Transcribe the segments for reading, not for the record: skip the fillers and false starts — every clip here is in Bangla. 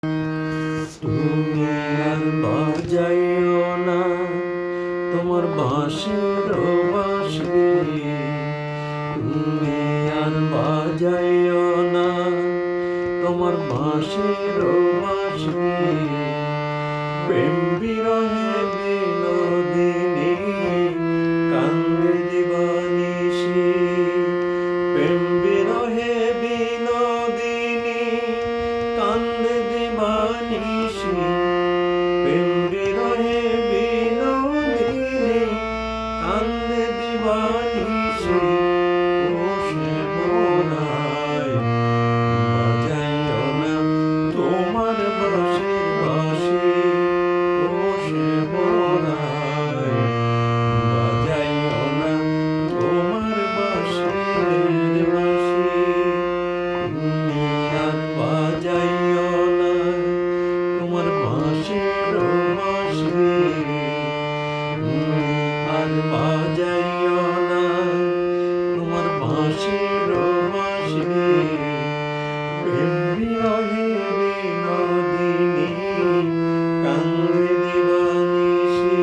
তুমি আর বাজাইও না তোমার বাঁশির বাঁশি, তুমি আর বাজাইও না তোমার বাঁশির বাঁশি। প্রেম বিরহে বিনোদিনী কান্দে দিবানিশি, প্রেম বিরহে বিনোদিনী কান্দে দিবানিশি, প্রেম বিরহে বিনোদিনী কান্দে দিবানিশি। ও সে মোরায় বাজাইও না তোমার বাঁশির বাঁশি, ও সে মোরায় বাজাইও না তোমার বাঁশির বাঁশি। তুমি আর বাজাইও না তোমার বাঁশির বাঁশি, তুমি আর বাজাইও না তোমার বাঁশির বাঁশি। প্রেম বিরহে বিনোদিনী কান্দে দিবানিশি।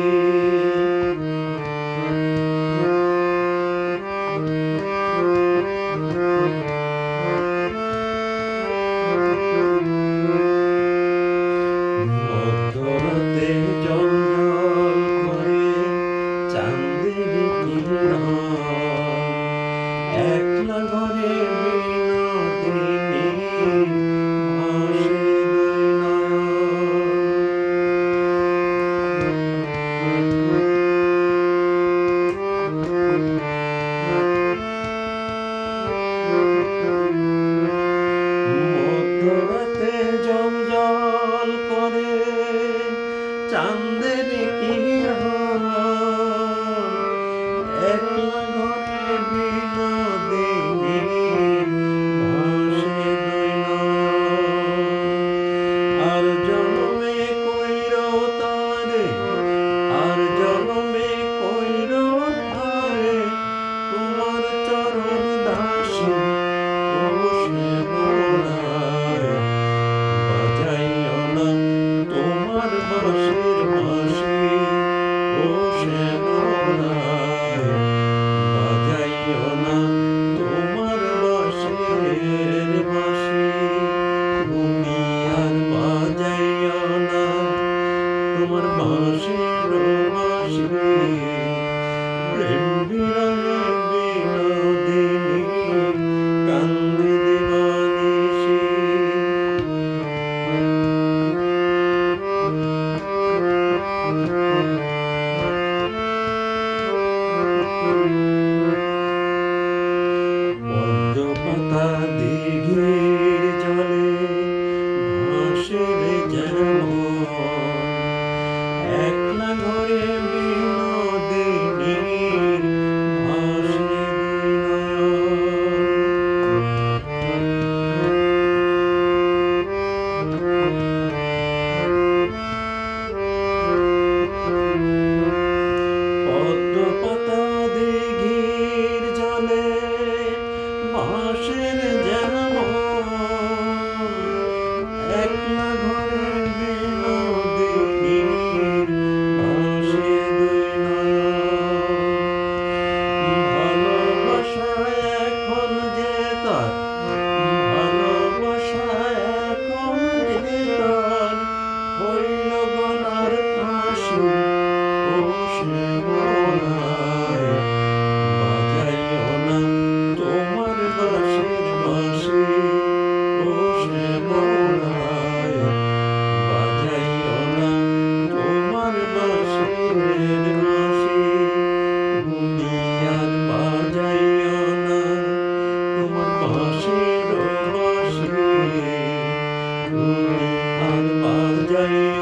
মধ্যরাতে জঞ্জাল করে চাঁদের কিরণ, একলা ঘরে বিনোদিনী ভাসে দুই নয়ন। মধ্যরাতে জঞ্জাল করে চাঁদের কিরণ, একলা ঘরে বিনোদিনী ভাসে দুই নয়ন। আর জন্মে কইর তারে, আর জন্মে কইর তারে তোমার চরণ দাসী। ও সে মোরায় বাজাইও না তোমার বাঁশির বাঁশি, ও সে মোরায় বাজাইও না তোমার বাঁশির বাঁশি। তুমি আর বাজাইও না তোমার বাঁশির বাঁশি। প্রেম বিরহে বিনোদিনী কান্দে দিবানিশি। পদ্মপাতা দিঘির জলে ভাসে যেমন, একলা ঘরে বিনোদিনীর ভাসে দুই নয়ন। পদ্মপাতা দিঘির জলে ভাসে যেমন, একলা ঘরে বিনোদিনীর ভাসে দুই নয়ন। ভালোবাসা এখন যে তার, ভালোবাসা এখন যে তার হইল গলার ফাঁসি। ও সে মোরায় বাজাইও না তোমার বাঁশির বাঁশি, ও সে মোরায় বাজাইও না তোমার বাঁশির বাঁশি। তুমি আর বাজাইও না তোমার বাঁশির বাঁশি, তুমি আর বাজাইও